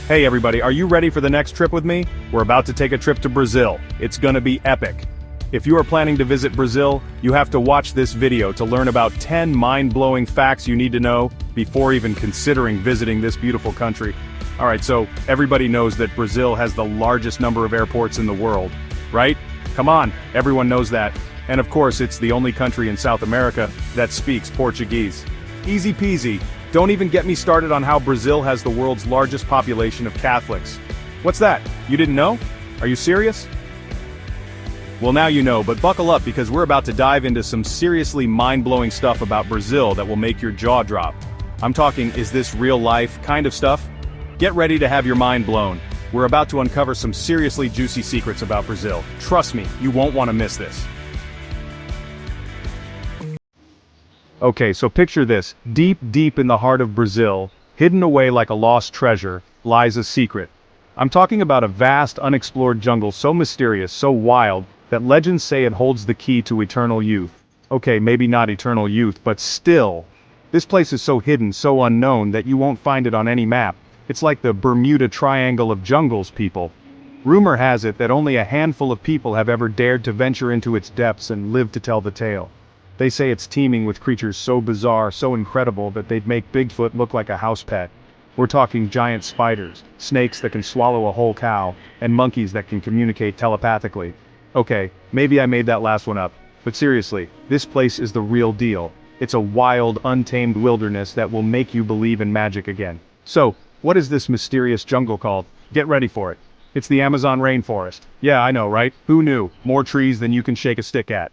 Hey everybody, are you ready for the next trip with me? We're about to take a trip to Brazil. It's gonna be epic. If you are planning to visit Brazil, you have to watch this video to learn about 10 mind-blowing facts you need to know before even considering visiting this beautiful country. Alright, so everybody knows that Brazil has the largest number of airports in the world, right? Come on, everyone knows that. And of course, it's the only country in South America that speaks Portuguese. Easy peasy. Don't even get me started on how Brazil has the world's largest population of Catholics. What's that? You didn't know? Are you serious? Well, now you know, but buckle up because we're about to dive into some seriously mind-blowing stuff about Brazil that will make your jaw drop. I'm talking, is this real life kind of stuff? Get ready to have your mind blown. We're about to uncover some seriously juicy secrets about Brazil. Trust me, you won't want to miss this. Okay, so picture this. Deep, deep in the heart of Brazil, hidden away like a lost treasure, lies a secret. I'm talking about a vast, unexplored jungle so mysterious, so wild, that legends say it holds the key to eternal youth. Okay, maybe not eternal youth, but still. This place is so hidden, so unknown, that you won't find it on any map. It's like the Bermuda Triangle of jungles, people. Rumor has it that only a handful of people have ever dared to venture into its depths and live to tell the tale. They say it's teeming with creatures so bizarre, so incredible that they'd make Bigfoot look like a house pet. We're talking giant spiders, snakes that can swallow a whole cow, and monkeys that can communicate telepathically. Okay, maybe I made that last one up, but seriously, this place is the real deal. It's a wild, untamed wilderness that will make you believe in magic again. So, what is this mysterious jungle called? Get ready for it. It's the Amazon rainforest. Yeah, I know, right? Who knew? More trees than you can shake a stick at.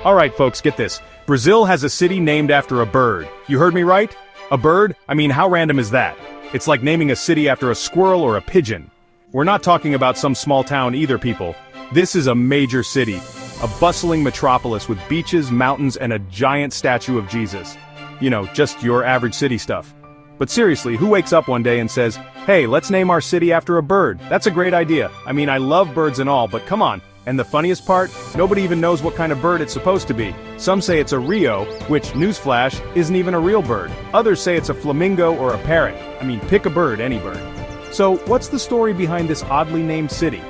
Alright folks, get this. Brazil has a city named after a bird. You heard me right? A bird? I mean, how random is that? It's like naming a city after a squirrel or a pigeon. We're not talking about some small town either, people. This is a major city. A bustling metropolis with beaches, mountains, and a giant statue of Jesus. You know, just your average city stuff. But seriously, who wakes up one day and says, hey, let's name our city after a bird? That's a great idea. I mean, I love birds and all, but come on. And the funniest part? Nobody even knows what kind of bird it's supposed to be. Some say it's a Rio, which, newsflash, isn't even a real bird. Others say it's a flamingo or a parrot. I mean, pick a bird, any bird. So, what's the story behind this oddly named city?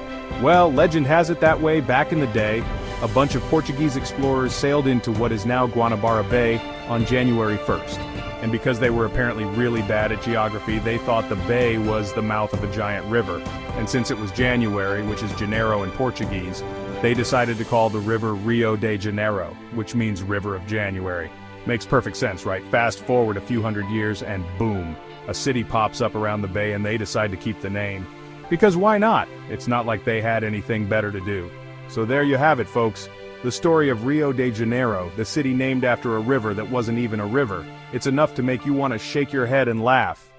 Well, legend has it that way back in the day, a bunch of Portuguese explorers sailed into what is now Guanabara Bay on January 1st. And because they were apparently really bad at geography, they thought the bay was the mouth of a giant river. And since it was January, which is Janeiro in Portuguese, they decided to call the river Rio de Janeiro, which means River of January. Makes perfect sense, right? Fast forward a few hundred years and boom, a city pops up around the bay and they decide to keep the name. Because why not? It's not like they had anything better to do. So there you have it, folks. The story of Rio de Janeiro, the city named after a river that wasn't even a river. It's enough to make you want to shake your head and laugh.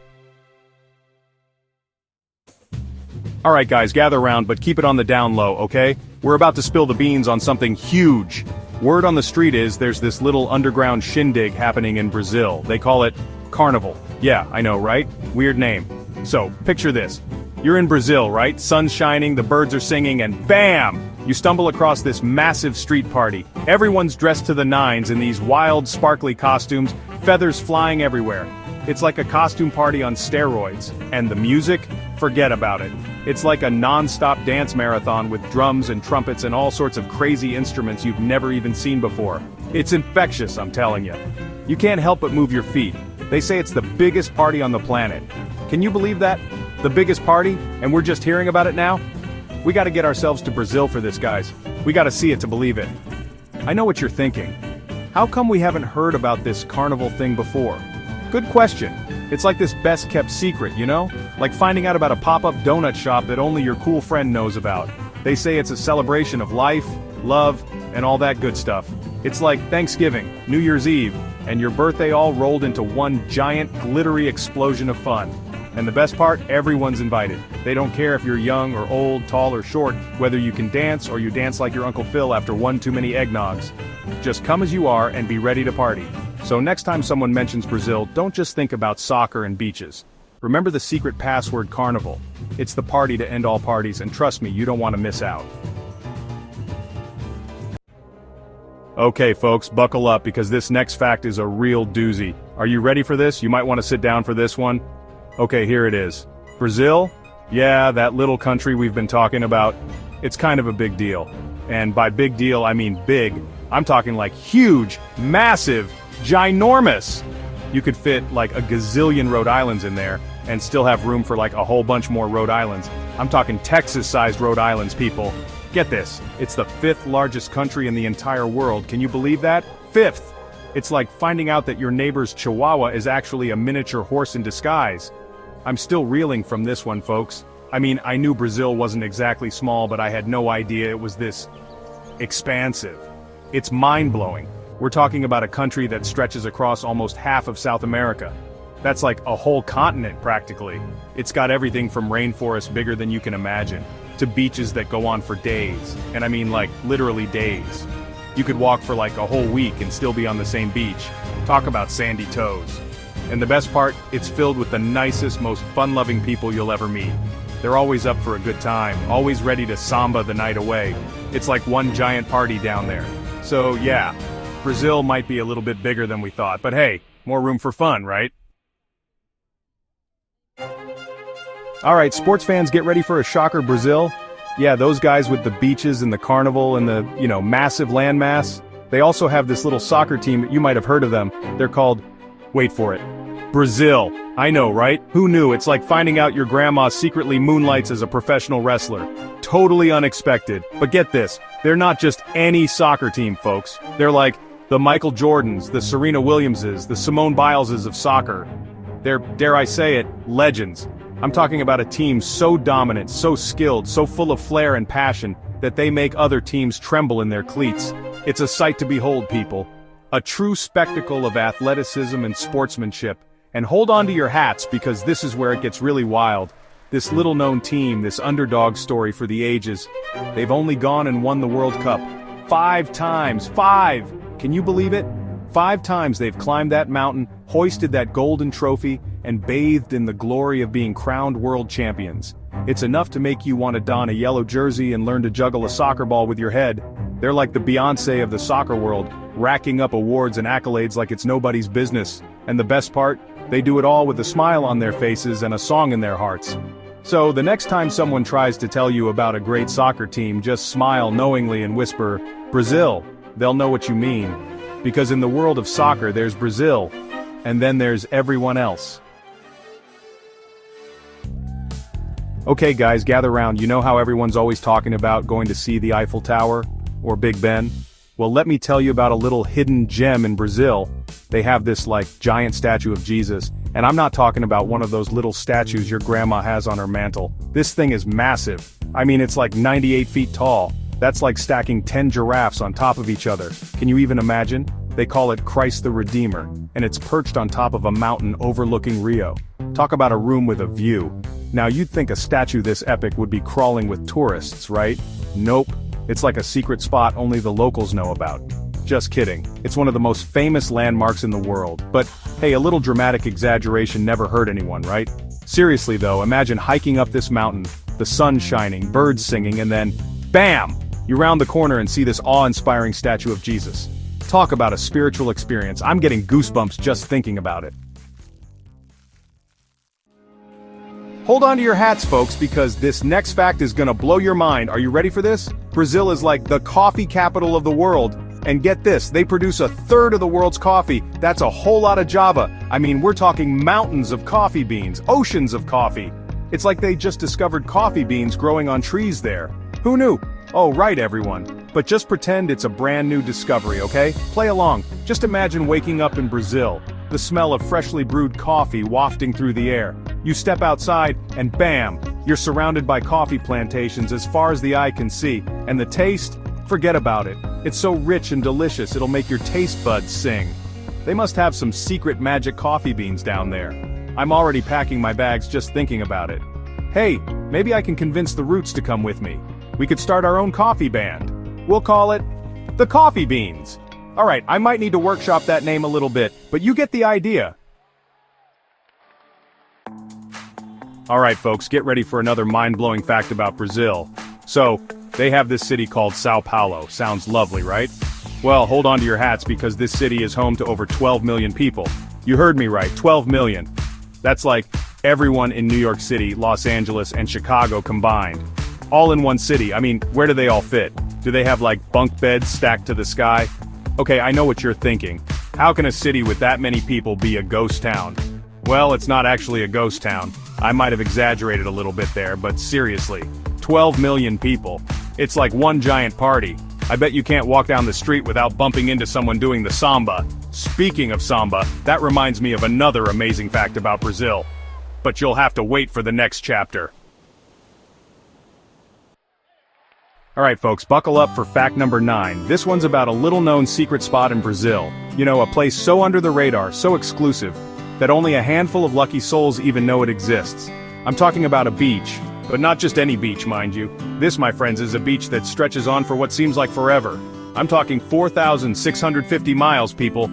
Alright guys, gather around, but keep it on the down low, okay? We're about to spill the beans on something huge. Word on the street is there's this little underground shindig happening in Brazil. They call it carnival. Yeah, I know, right? Weird name. So, picture this. You're in Brazil, right? Sun's shining, the birds are singing, and BAM! You stumble across this massive street party. Everyone's dressed to the nines in these wild, sparkly costumes, feathers flying everywhere. It's like a costume party on steroids. And the music? Forget about it. It's like a non-stop dance marathon with drums and trumpets and all sorts of crazy instruments you've never even seen before. It's infectious, I'm telling you. You can't help but move your feet. They say it's the biggest party on the planet. Can you believe that? The biggest party, and we're just hearing about it now? We gotta get ourselves to Brazil for this, guys. We gotta see it to believe it. I know what you're thinking. How come we haven't heard about this carnival thing before? Good question. It's like this best-kept secret, you know? Like finding out about a pop-up donut shop that only your cool friend knows about. They say it's a celebration of life, love, and all that good stuff. It's like Thanksgiving, New Year's Eve, and your birthday all rolled into one giant, glittery explosion of fun. And the best part, everyone's invited. They don't care if you're young or old, tall or short, whether you can dance or you dance like your Uncle Phil after one too many eggnogs. Just come as you are and be ready to party. So next time someone mentions Brazil, don't just think about soccer and beaches. Remember the secret password carnival. It's the party to end all parties, and trust me, you don't want to miss out. Okay folks, buckle up because this next fact is a real doozy. Are you ready for this? You might want to sit down for this one. Okay, here it is. Brazil? Yeah, that little country we've been talking about. It's kind of a big deal. And by big deal, I mean big. I'm talking like huge, massive, ginormous. You could fit like a gazillion Rhode Islands in there, and still have room for like a whole bunch more Rhode Islands. I'm talking Texas-sized Rhode Islands, people. Get this, it's the 5th largest country in the entire world. Can you believe that? 5th! It's like finding out that your neighbor's Chihuahua is actually a miniature horse in disguise. I'm still reeling from this one, folks. I mean, I knew Brazil wasn't exactly small, but I had no idea it was this expansive. It's mind-blowing. We're talking about a country that stretches across almost half of South America. That's like a whole continent, practically. It's got everything from rainforests bigger than you can imagine, to beaches that go on for days. And I mean like, literally days. You could walk for like a whole week and still be on the same beach. Talk about sandy toes. And the best part, it's filled with the nicest, most fun-loving people you'll ever meet. They're always up for a good time, always ready to samba the night away. It's like one giant party down there. So yeah, Brazil might be a little bit bigger than we thought, but hey, more room for fun, right? Alright, sports fans, get ready for a shocker. Brazil. Yeah, those guys with the beaches and the carnival and the, massive landmass. They also have this little soccer team, you might have heard of them. They're called, wait for it, Brazil. I know, right? Who knew? It's like finding out your grandma secretly moonlights as a professional wrestler. Totally unexpected. But get this, they're not just any soccer team, folks. They're like the Michael Jordans, the Serena Williamses, the Simone Bileses of soccer. They're, dare I say it, legends. I'm talking about a team so dominant, so skilled, so full of flair and passion, that they make other teams tremble in their cleats. It's a sight to behold, people. A true spectacle of athleticism and sportsmanship. And hold on to your hats, because this is where it gets really wild. This little-known team, this underdog story for the ages, they've only gone and won the World Cup 5 times. 5! Can you believe it? 5 times they've climbed that mountain, hoisted that golden trophy, and bathed in the glory of being crowned world champions. It's enough to make you want to don a yellow jersey and learn to juggle a soccer ball with your head. They're like the Beyoncé of the soccer world, racking up awards and accolades like it's nobody's business. And the best part? They do it all with a smile on their faces and a song in their hearts. So the next time someone tries to tell you about a great soccer team, just smile knowingly and whisper, Brazil. They'll know what you mean. Because in the world of soccer, there's Brazil, and then there's everyone else. Okay guys, gather round. You know how everyone's always talking about going to see the Eiffel Tower? Or Big Ben? Well, let me tell you about a little hidden gem in Brazil. They have this like giant statue of Jesus, and I'm not talking about one of those little statues your grandma has on her mantle. This thing is massive. I mean, it's like 98 feet tall. That's like stacking 10 giraffes on top of each other. Can you even imagine? They call it Christ the Redeemer, and it's perched on top of a mountain overlooking Rio. Talk about a room with a view. Now you'd think a statue this epic would be crawling with tourists, right? Nope. It's like a secret spot only the locals know about. Just kidding. It's one of the most famous landmarks in the world. But, hey, a little dramatic exaggeration never hurt anyone, right? Seriously though, imagine hiking up this mountain, the sun shining, birds singing, and then, BAM! You round the corner and see this awe-inspiring statue of Jesus. Talk about a spiritual experience. I'm getting goosebumps just thinking about it. Hold on to your hats, folks, because this next fact is gonna blow your mind. Are you ready for this? Brazil is like the coffee capital of the world. And get this, they produce 1/3 of the world's coffee. That's a whole lot of Java. I mean, we're talking mountains of coffee beans, oceans of coffee. It's like they just discovered coffee beans growing on trees there. Who knew? Oh, right, everyone. But just pretend it's a brand new discovery, okay? Play along. Just imagine waking up in Brazil. The smell of freshly brewed coffee wafting through the air. You step outside, and bam! You're surrounded by coffee plantations as far as the eye can see. And the taste? Forget about it. It's so rich and delicious it'll make your taste buds sing. They must have some secret magic coffee beans down there. I'm already packing my bags just thinking about it. Hey, maybe I can convince the Roots to come with me. We could start our own coffee band. We'll call it the Coffee Beans. Alright, I might need to workshop that name a little bit, but you get the idea. Alright folks, get ready for another mind-blowing fact about Brazil. So, they have this city called Sao Paulo. Sounds lovely, right? Well, hold on to your hats because this city is home to over 12 million people. You heard me right, 12 million. That's like everyone in New York City, Los Angeles, and Chicago combined. All in one city. I mean, where do they all fit? Do they have like bunk beds stacked to the sky? Okay, I know what you're thinking. How can a city with that many people be a ghost town? Well, it's not actually a ghost town. I might have exaggerated a little bit there, but seriously, 12 million people. It's like one giant party. I bet you can't walk down the street without bumping into someone doing the samba. Speaking of samba, that reminds me of another amazing fact about Brazil. But you'll have to wait for the next chapter. Alright folks, buckle up for fact number 9. This one's about a little-known secret spot in Brazil. You know, a place so under the radar, so exclusive, that only a handful of lucky souls even know it exists. I'm talking about a beach, but not just any beach, mind you. This, my friends, is a beach that stretches on for what seems like forever. I'm talking 4,650 miles, people.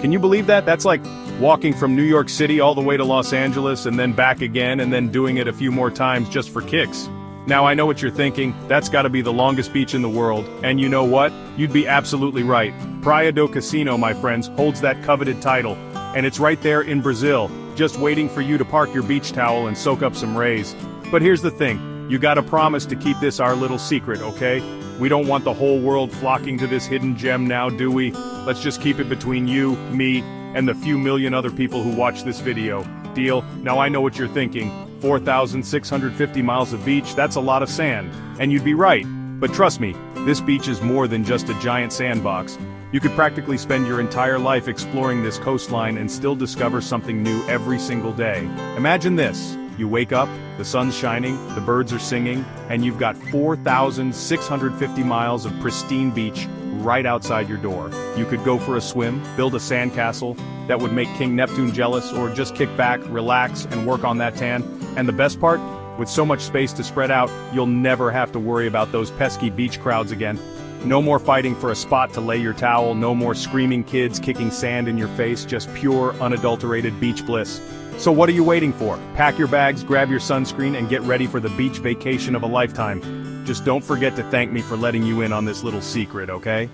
Can you believe that? That's like walking from New York City all the way to Los Angeles and then back again and then doing it a few more times just for kicks. Now I know what you're thinking, that's gotta be the longest beach in the world, and you know what? You'd be absolutely right. Praia do Cassino, my friends, holds that coveted title, and it's right there in Brazil, just waiting for you to park your beach towel and soak up some rays. But here's the thing, you gotta promise to keep this our little secret, okay? We don't want the whole world flocking to this hidden gem now, do we? Let's just keep it between you, me, and the few million other people who watch this video. Deal? Now I know what you're thinking. 4,650 miles of beach, that's a lot of sand. And you'd be right. But trust me, this beach is more than just a giant sandbox. You could practically spend your entire life exploring this coastline and still discover something new every single day. Imagine this. You wake up, the sun's shining, the birds are singing, and you've got 4,650 miles of pristine beach right outside your door. You could go for a swim, build a sandcastle that would make King Neptune jealous, or just kick back, relax, and work on that tan. And the best part? With so much space to spread out, you'll never have to worry about those pesky beach crowds again. No more fighting for a spot to lay your towel, no more screaming kids kicking sand in your face, just pure, unadulterated beach bliss. So what are you waiting for? Pack your bags, grab your sunscreen, and get ready for the beach vacation of a lifetime. Just don't forget to thank me for letting you in on this little secret, okay?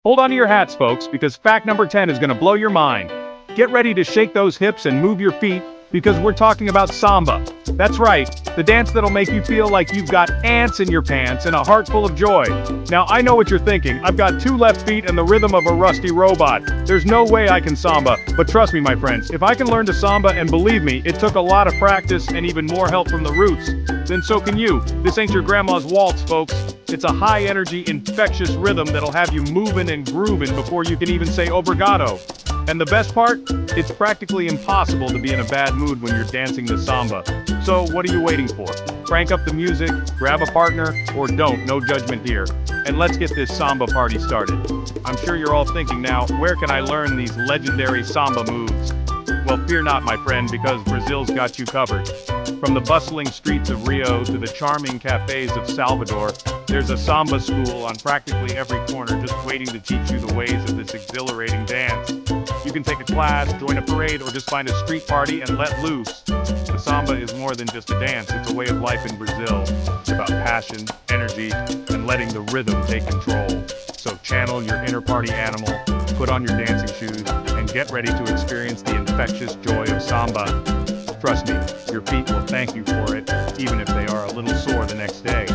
Hold on to your hats, folks, because fact number 10 is gonna blow your mind. Get ready to shake those hips and move your feet, because we're talking about samba. That's right, the dance that'll make you feel like you've got ants in your pants and a heart full of joy. Now I know what you're thinking, I've got 2 left feet and the rhythm of a rusty robot. There's no way I can samba, but trust me my friends, if I can learn to samba, and believe me, it took a lot of practice and even more help from the roots, then so can you. This ain't your grandma's waltz, folks. It's a high-energy, infectious rhythm that'll have you moving and grooving before you can even say obrigado. And the best part? It's practically impossible to be in a bad mood when you're dancing the samba. So what are you waiting for? Crank up the music, grab a partner, or don't, no judgment here. And let's get this samba party started. I'm sure you're all thinking now, where can I learn these legendary samba moves? Well, fear not, my friend, because Brazil's got you covered. From the bustling streets of Rio to the charming cafes of Salvador, there's a samba school on practically every corner just waiting to teach you the ways of this exhilarating dance. You can take a class, join a parade, or just find a street party and let loose. The samba is more than just a dance, it's a way of life in Brazil. It's about passion, energy, and letting the rhythm take control. So channel your inner party animal, put on your dancing shoes, and get ready to experience the infectious joy of samba. Trust me, your feet will thank you for it, even if they are a little sore the next day.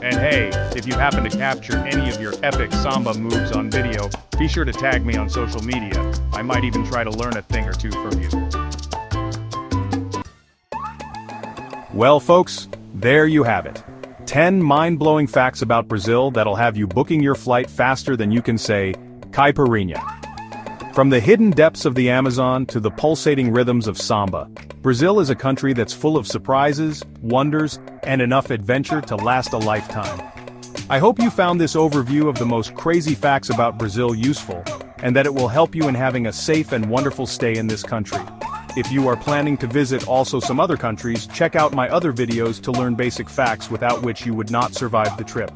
And hey, if you happen to capture any of your epic samba moves on video, be sure to tag me on social media. I might even try to learn a thing or two from you. Well folks, there you have it. 10 mind-blowing facts about Brazil that'll have you booking your flight faster than you can say, Caipirinha. From the hidden depths of the Amazon to the pulsating rhythms of samba, Brazil is a country that's full of surprises, wonders, and enough adventure to last a lifetime. I hope you found this overview of the most crazy facts about Brazil useful, and that it will help you in having a safe and wonderful stay in this country. If you are planning to visit also some other countries, check out my other videos to learn basic facts without which you would not survive the trip.